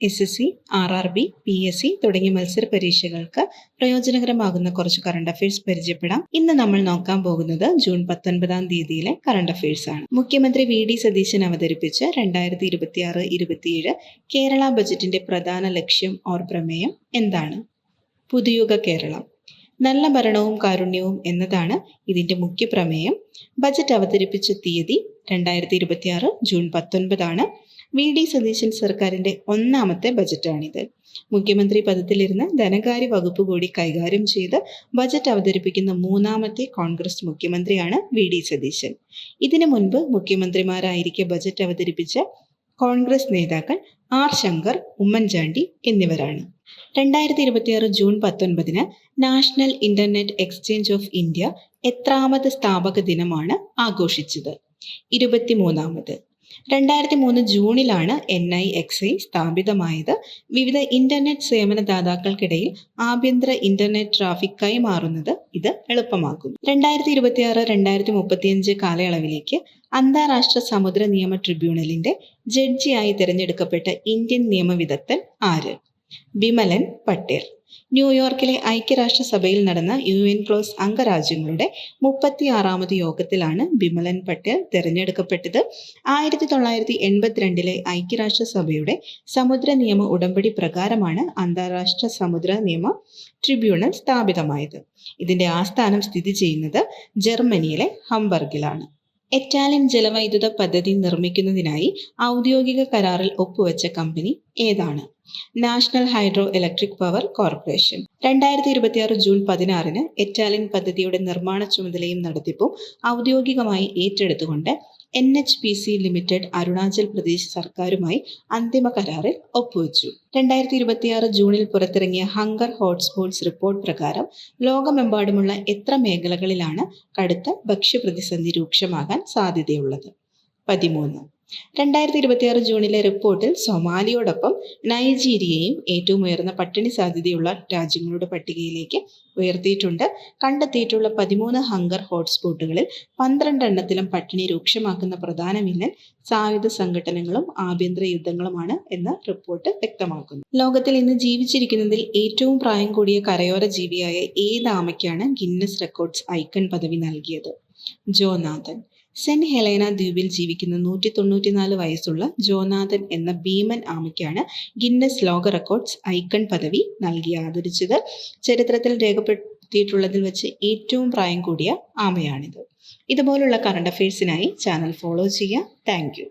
SSC, RRB, PSC തുടങ്ങിയ മത്സര പരീക്ഷകൾക്ക് പ്രയോജനകരമാകുന്ന കുറച്ച് കറണ്ട് അഫയേഴ്സ് പരിചയപ്പെടാം. ഇന്ന് നമ്മൾ നോക്കാൻ പോകുന്നത് ജൂൺ 19 തീയതിയിലെ കറണ്ട് അഫയേഴ്സ് ആണ്. മുഖ്യമന്ത്രി VD സതീശൻ അവതരിപ്പിച്ച 2026-27 കേരള ബജറ്റിന്റെ പ്രധാന ലക്ഷ്യം ഓർ പ്രമേയം എന്താണ്? പുതുയുഗ കേരളം. നല്ല ഭരണവും കാരുണ്യവും എന്നതാണ് ഇതിന്റെ മുഖ്യ പ്രമേയം. ബജറ്റ് അവതരിപ്പിച്ച തീയതി 2026 ജൂൺ 19 ആണ്. VD സതീശൻ സർക്കാരിന്റെ ഒന്നാമത്തെ ബജറ്റാണിത്. മുഖ്യമന്ത്രി പദത്തിലിരുന്ന് ധനകാര്യ വകുപ്പ് കൂടി കൈകാര്യം ചെയ്ത് ബജറ്റ് അവതരിപ്പിക്കുന്ന മൂന്നാമത്തെ കോൺഗ്രസ് മുഖ്യമന്ത്രിയാണ് VD സതീശൻ. ഇതിനു മുൻപ് മുഖ്യമന്ത്രിമാരായിരിക്കെ ബജറ്റ് അവതരിപ്പിച്ച കോൺഗ്രസ് നേതാക്കൾ R ശങ്കർ, ഉമ്മൻചാണ്ടി എന്നിവരാണ്. 2026 June 19 national internet exchange of India എത്രാമത് സ്ഥാപക ദിനമാണ് ആഘോഷിച്ചത്? 23ാമത്. 2003 ജൂണിലാണ് NIXI സ്ഥാപിതമായത്. വിവിധ ഇന്റർനെറ്റ് സേവനദാതാക്കൾക്കിടയിൽ ആഭ്യന്തര ഇന്റർനെറ്റ് ട്രാഫിക് കൈമാറുന്നത് ഇത് എളുപ്പമാക്കും. 2026-2035 കാലയളവിലേക്ക് അന്താരാഷ്ട്ര സമുദ്ര നിയമ ട്രിബ്യൂണലിന്റെ ജഡ്ജിയായി തിരഞ്ഞെടുക്കപ്പെട്ട ഇന്ത്യൻ നിയമവിദഗ്ധൻ ആര്? ബിമലൻ പട്ടേൽ. ന്യൂയോർക്കിലെ ഐക്യരാഷ്ട്രസഭയിൽ നടന്ന UN അംഗരാജ്യങ്ങളുടെ 36ാമത് യോഗത്തിലാണ് ബിമലൻ പട്ടേൽ തിരഞ്ഞെടുക്കപ്പെട്ടത്. 1982 ഐക്യരാഷ്ട്രസഭയുടെ സമുദ്ര നിയമ ഉടമ്പടി പ്രകാരമാണ് അന്താരാഷ്ട്ര സമുദ്ര നിയമ ട്രിബ്യൂണൽ സ്ഥാപിതമായത്. ഇതിന്റെ ആസ്ഥാനം സ്ഥിതി ചെയ്യുന്നത് ജർമ്മനിയിലെ ഹംബർഗിലാണ്. ഇറ്റാലിയൻ ജലവൈദ്യുത പദ്ധതി നിർമ്മിക്കുന്നതിനായി ഔദ്യോഗിക കരാറിൽ ഒപ്പുവെച്ച കമ്പനി ഏതാണ്? National hydro electric power corporation. 2026 June 16 Italian പദ്ധതിയുടെ നിർമ്മാണ ചുമതലയും നടത്തിപ്പും ഔദ്യോഗികമായി ഏറ്റെടുത്തുകൊണ്ട് NHPC ലിമിറ്റഡ് അരുണാചൽ പ്രദേശ് സർക്കാരുമായി അന്തിമ കരാറിൽ ഒപ്പുവെച്ചു. 2026 ജൂണിൽ പുറത്തിറങ്ങിയ ഹങ്കർ ഹോട്ട്സ്പോട്ട്സ് റിപ്പോർട്ട് പ്രകാരം ലോകമെമ്പാടുമുള്ള എത്ര മേഖലകളിലാണ് കടുത്ത ഭക്ഷ്യപ്രതിസന്ധി രൂക്ഷമാകാൻ സാധ്യതയുള്ളത്? 13. 2026 ജൂണിലെ റിപ്പോർട്ടിൽ സൊമാലിയോടൊപ്പം നൈജീരിയയും ഏറ്റവും ഉയർന്ന പട്ടിണി സാധ്യതയുള്ള രാജ്യങ്ങളുടെ പട്ടികയിലേക്ക് ഉയർത്തിയിട്ടുണ്ട്. കണ്ടെത്തിയിട്ടുള്ള 13 ഹങ്കർ ഹോട്ട്സ്പോട്ടുകളിൽ 12 എണ്ണത്തിലും പട്ടിണി രൂക്ഷമാക്കുന്ന പ്രധാന വില്ലൻ സായുധ സംഘടനകളും ആഭ്യന്തര യുദ്ധങ്ങളുമാണ് എന്ന് റിപ്പോർട്ട് വ്യക്തമാക്കുന്നു. ലോകത്തിൽ ഇന്ന് ജീവിച്ചിരിക്കുന്നതിൽ ഏറ്റവും പ്രായം കൂടിയ കരയോര ജീവിയായ ഏത് ആമയ്ക്കാണ് ഗിന്നസ് റെക്കോർഡ്സ് ഐക്കൺ പദവി നൽകിയത്? ജോനാഥൻ. സെന്റ് ഹെലേന ദ്വീപിൽ ജീവിക്കുന്ന 194 വയസ്സുള്ള ജോനാഥൻ എന്ന ഭീമൻ ആമയ്ക്കാണ് ഗിന്നസ് ലോക റെക്കോർഡ്സ് ഐക്കൺ പദവി നൽകി ആദരിച്ചത്. ചരിത്രത്തിൽ രേഖപ്പെടുത്തിയിട്ടുള്ളതിൽ വെച്ച് ഏറ്റവും പ്രായം കൂടിയ ആമയാണിത്. ഇതുപോലുള്ള കറണ്ട് അഫയേഴ്സിനായി ചാനൽ ഫോളോ ചെയ്യുക. Thank you.